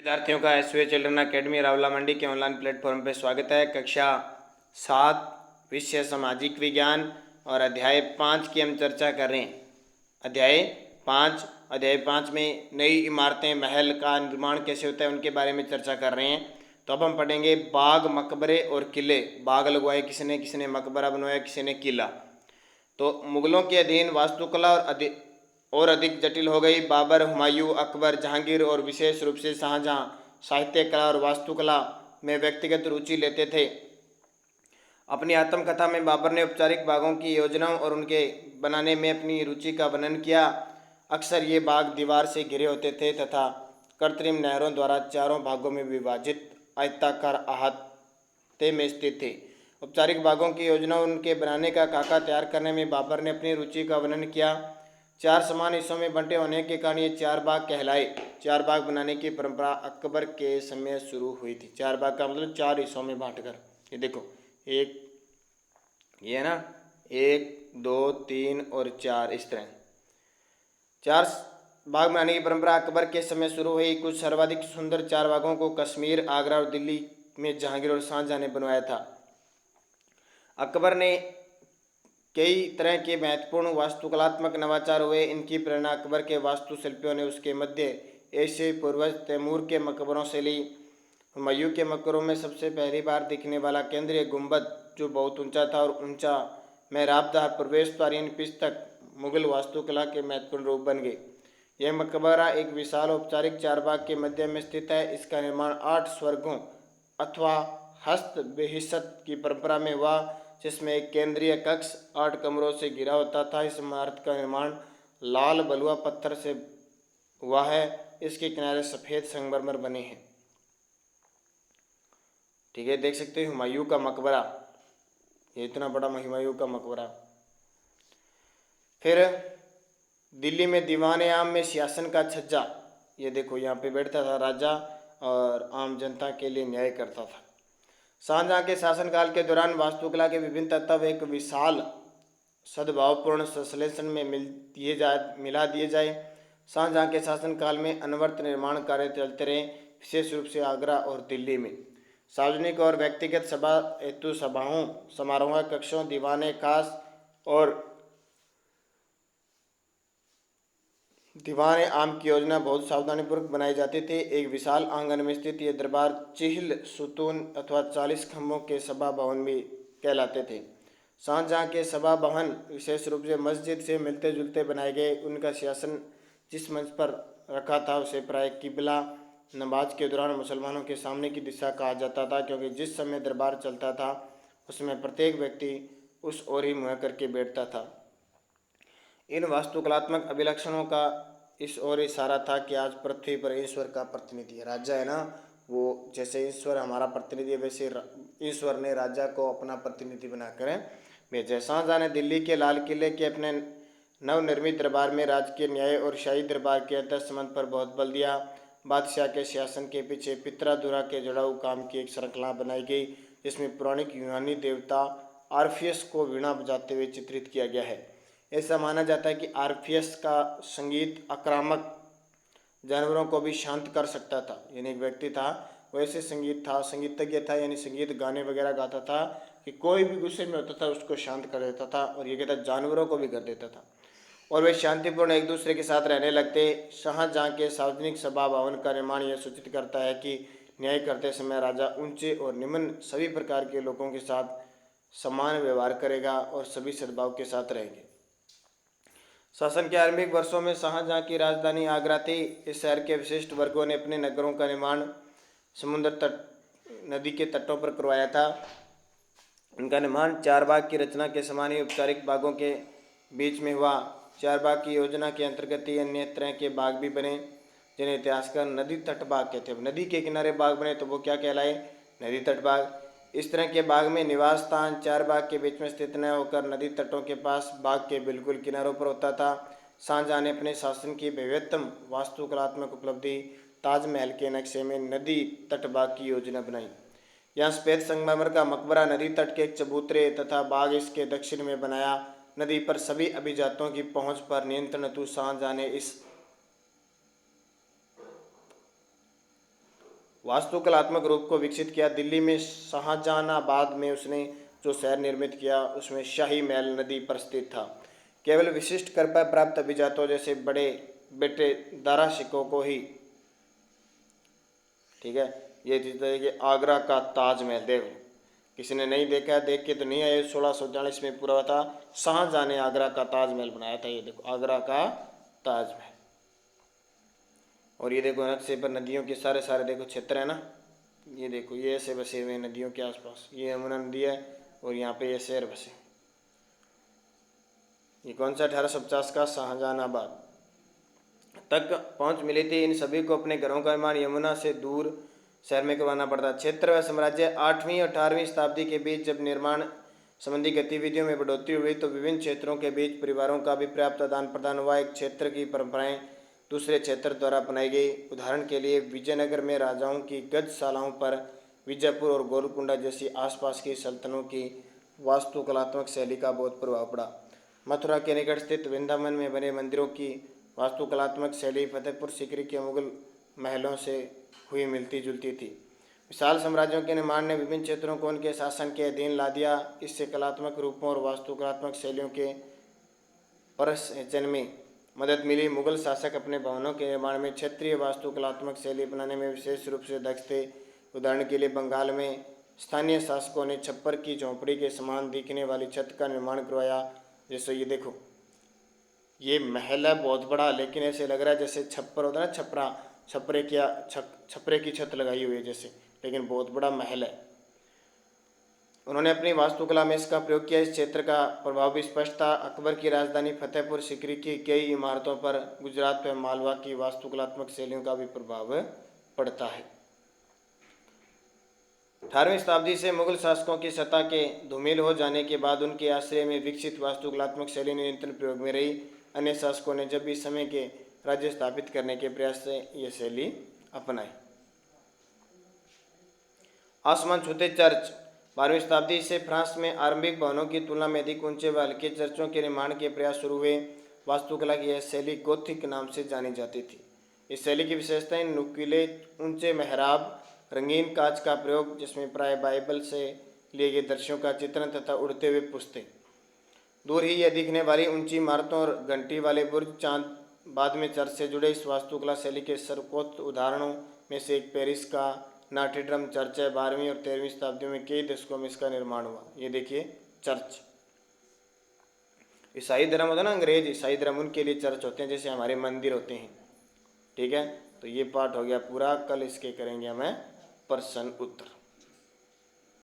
विद्यार्थियों का एसवे children academy Rawla मंडी के ऑनलाइन प्लेटफॉर्म पर स्वागत है। कक्षा 7 विषय सामाजिक विज्ञान और अध्याय 5 की हम चर्चा कर रहे हैं। अध्याय 5 में नई इमारतें, महल का निर्माण कैसे होता है उनके बारे में चर्चा कर रहे हैं। तो अब हम पढ़ेंगे बाग, मकबरे और किले। बाग लगवाए किसने मकबरा बनवाया किसी ने किला। तो मुगलों के अधीन वास्तुकला और अधिक जटिल हो गई। बाबर, हुमायूं, अकबर, जहांगीर और विशेष रूप से शाहजहां साहित्य कला और वास्तुकला में व्यक्तिगत रुचि लेते थे। अपनी आत्मकथा में बाबर ने औपचारिक बागों की योजनाओं और उनके बनाने में अपनी रुचि का वर्णन किया। अक्सर ये बाग दीवार से घिरे होते थे तथा कृत्रिम नहरों द्वारा चारों भागों में विभाजित आयताकार अहाते में स्थित थे। औपचारिक बागों की योजना उनके बनाने का खाका तैयार करने में बाबर ने अपनी रुचि का वर्णन किया। 4 समान हिस्सों में बंटे होने के कारण ये 4 बाग कहलाए। 4 बाग बनाने की परंपरा अकबर के समय शुरू हुई थी। 4 बाग का मतलब 4 हिस्सों में बांटकर। ये देखो, एक ये है ना, 1 2 3 और 4, इस तरह 4 बाग बनाने की परंपरा अकबर के समय शुरू हुई। कुछ सर्वाधिक सुंदर 4 बागों को कश्मीर, आगरा और दिल्ली में जहांगीर और शाहजहां ने बनवाया था। अकबर ने कई तरह के महत्वपूर्ण वास्तुकलात्मक नवाचार हुए। इनकी प्रेरणा अकबर के वास्तुशिल्पियों ने उसके मध्य एशियाई पूर्वज तैमूर के मकबरों से ली। हुमायूं के मकबरों में सबसे पहली बार दिखने वाला केंद्रीय गुंबद, जो बहुत ऊंचा था और ऊंचा मेहराबदार प्रवेश द्वार यानी पिस्तक, मुगल वास्तुकला के महत्वपूर्ण रूप बन गए। यह मकबरा एक विशाल औपचारिक 4 बाग के मध्य में स्थित है। इसका निर्माण 8 स्वर्गों अथवा हस्त बेहिसत की परंपरा में हुआ, जिसमें एक केंद्रीय कक्ष 8 कमरों से घिरा होता था। इस इमारत का निर्माण लाल बलुआ पत्थर से हुआ है। इसके किनारे सफ़ेद संगमरमर बने हैं। ठीक है, देख सकते हो हुमायूं का मकबरा, ये इतना बड़ा हुमायूं का मकबरा। फिर दिल्ली में दीवान आम में सियासन का छज्जा, ये देखो यहाँ पे बैठता था राजा और आम जनता के लिए न्याय करता था। शाहजहां के शासनकाल के दौरान वास्तुकला के विभिन्न तत्व एक विशाल सद्भावपूर्ण संश्लेषण में मिला दिए जाए। शाहजहां के शासनकाल में अनवरत निर्माण कार्य चलते रहे, विशेष रूप से आगरा और दिल्ली में। सार्वजनिक और व्यक्तिगत सभा हेतु सभाओं, समारोह कक्षों, दीवाने खास और दीवान आम की योजना बहुत सावधानीपूर्वक बनाई जाती थी। एक विशाल आंगन में स्थित ये दरबार चिहल, सुतून अथवा 40 खम्भों के सभा भवन भी कहलाते थे। शाहजहां के सभा भवन विशेष रूप से मस्जिद से मिलते जुलते बनाए गए। उनका सिंहासन जिस मंच पर रखा था उसे प्राय किबला नमाज के दौरान मुसलमानों के सामने की दिशा कहा जाता था, क्योंकि जिस समय दरबार चलता था उसमें प्रत्येक व्यक्ति उस ओर ही मुँह करके बैठता था। इन वास्तुकलात्मक अभिलक्षणों का इस ओर इशारा था कि आज पृथ्वी पर ईश्वर का प्रतिनिधि राजा है ना, वो जैसे ईश्वर हमारा प्रतिनिधि है वैसे ईश्वर ने राजा को अपना प्रतिनिधि बनाकर भेजा। शाहजहां ने दिल्ली के लाल किले के अपने नवनिर्मित दरबार में राजकीय न्याय और शाही दरबार के अंतर संबंध पर बहुत बल दिया। बादशाह के शासन के पीछे पितराधुरा के जुड़ाऊ काम की एक श्रृंखला बनाई गई, जिसमें पौराणिक यूनानी देवता आर्फियस को वीणा बजाते हुए चित्रित किया गया है। ऐसा माना जाता है कि आर्फियस का संगीत आक्रामक जानवरों को भी शांत कर सकता था। यानी एक व्यक्ति था, वैसे संगीतज्ञ था, यानी संगीत गाने वगैरह गाता था कि कोई भी गुस्से में होता था उसको शांत कर देता था, और ये कहता जानवरों को भी कर देता था, और वे शांतिपूर्ण एक दूसरे के साथ रहने लगते। शाहजहां के सार्वजनिक सभा भवन का निर्माण यह सूचित करता है कि न्याय करते समय राजा ऊंचे और निम्न सभी प्रकार के लोगों के साथ समान व्यवहार करेगा और सभी सद्भाव के साथ रहेंगे। शासन के आरंभिक वर्षों में शाहजहां की राजधानी आगरा थी। इस शहर के विशिष्ट वर्गों ने अपने नगरों का निर्माण समुद्र तट, नदी के तटों पर करवाया था। उनका निर्माण 4 बाग की रचना के समान ही औपचारिक बागों के बीच में हुआ। 4 बाग की योजना के अंतर्गत ही अन्य तरह के बाग भी बने, जिन्हें इतिहासकार नदी तट बाग कहते हैं। नदी के किनारे बाग बने तो वो क्या कहलाए? नदी तट बाग। इस तरह के बाग में निवास स्थान 4 बाग के बीच में स्थित न होकर नदी तटों के पास बाग के बिल्कुल किनारों पर होता था। शाहजहां ने अपने शासन की भव्यतम वास्तुकलात्मक उपलब्धि ताजमहल के नक्शे में नदी तट बाग की योजना बनाई। यहाँ सफेद संगमरमर का मकबरा नदी तट के एक चबूतरे तथा बाग इसके दक्षिण में बनाया। नदी पर सभी अभिजातों की पहुंच पर नियंत्रण हेतु शाहजहां ने इस वास्तुकलात्मक रूप को विकसित किया। दिल्ली में शाहजहानाबाद में उसने जो शहर निर्मित किया उसमें शाही महल नदी पर स्थित था। केवल विशिष्ट कृपा प्राप्त अभिजातों जैसे बड़े बेटे दारा शिकोह को ही, ठीक है, ये चीज़ है कि आगरा का ताजमहल देखो, किसी ने नहीं देखा है, देख के तो नहीं आए। 1640 में पूरा हुआ था। शाहजहां ने आगरा का ताजमहल बनाया था। ये देखो आगरा का ताजमहल। और ये देखो नक्शे पर नदियों के सारे सारे देखो क्षेत्र है ना, ये देखो ये ऐसे बसे हुए नदियों के आसपास, ये यमुना नदी है और यहाँ पे ये शहर बसे। ये कौन सा 1850 का शाहजहानाबाद तक पहुँच मिली थी। इन सभी को अपने घरों का निर्माण यमुना से दूर शहर में करवाना पड़ता। क्षेत्र व साम्राज्य 8वीं और 18वीं शताब्दी के बीच जब निर्माण संबंधी गतिविधियों में बढ़ोतरी हुई तो विभिन्न क्षेत्रों के बीच परिवारों का भी पर्याप्त आदान प्रदान हुआ। एक क्षेत्र की परंपराएं दूसरे क्षेत्र द्वारा अपनाई गई। उदाहरण के लिए विजयनगर में राजाओं की गजशालाओं पर विजयपुर और गोलकुंडा जैसी आसपास की सल्तनतों की वास्तुकलात्मक शैली का बहुत प्रभाव पड़ा। मथुरा के निकट स्थित वृंदावन में बने मंदिरों की वास्तुकलात्मक शैली फतेहपुर सीकरी के मुगल महलों से हुई मिलती जुलती थी। विशाल साम्राज्यों के निर्माण ने विभिन्न क्षेत्रों को उनके शासन के अधीन ला दिया। इससे कलात्मक रूपों और वास्तुकलात्मक शैलियों के परिसंचरण में मदद मिली। मुगल शासक अपने भवनों के निर्माण में क्षेत्रीय वास्तुकलात्मक शैली अपनाने में विशेष रूप से दक्ष थे। उदाहरण के लिए बंगाल में स्थानीय शासकों ने छप्पर की झोंपड़ी के समान दिखने वाली छत का निर्माण करवाया। जैसे ये देखो, ये महल है बहुत बड़ा, लेकिन ऐसे लग रहा है जैसे छप्पर होता है ना, छपरे की छत लगाई हुई है जैसे, लेकिन बहुत बड़ा महल है। उन्होंने अपनी वास्तुकला में इसका प्रयोग किया। इस क्षेत्र का प्रभाव भी स्पष्ट था। अकबर की राजधानी फतेहपुर सीकरी की कई इमारतों पर गुजरात व मालवा की वास्तुकलात्मक शैलियों का भी प्रभाव पड़ता है। 18वीं शताब्दी से मुगल शासकों की सत्ता के धूमिल हो जाने के बाद उनके आश्रय में विकसित वास्तुकलात्मक शैली निरंतर प्रयोग में रही। अन्य शासकों ने जब भी समय के राज्य स्थापित करने के प्रयास से यह शैली अपनाई। आसमान छूते चर्च 12वीं शताब्दी से फ्रांस में आरंभिक भवनों की तुलना में अधिक ऊंचे व हल्के चर्चों के निर्माण के प्रयास शुरू हुए। वास्तुकला की यह शैली गोथिक नाम से जानी जाती थी। इस शैली की विशेषताएं नुकीले ऊंचे मेहराब, रंगीन कांच का प्रयोग जिसमें प्राय बाइबल से लिए गए दृश्यों का चित्रण तथा उड़ते हुए पुश्ते। दूर ही यह दिखने वाली ऊंची इमारतों और घंटी वाले बुर्ज चांद बाद में चर्च से जुड़े। इस वास्तुकला शैली के सर्वोत्कृष्ट उदाहरणों में से एक पेरिस का नॉट्रे-डेम चर्च है। 12वीं और 13वीं शताब्दी में कई दशकों में इसका निर्माण हुआ। ये देखिए चर्च, ईसाई धर्म होता है ना, अंग्रेज ईसाई धर्म, उनके लिए चर्च होते हैं जैसे हमारे मंदिर होते हैं। ठीक है, तो ये पार्ट हो गया पूरा। कल इसके करेंगे हमें प्रश्न उत्तर।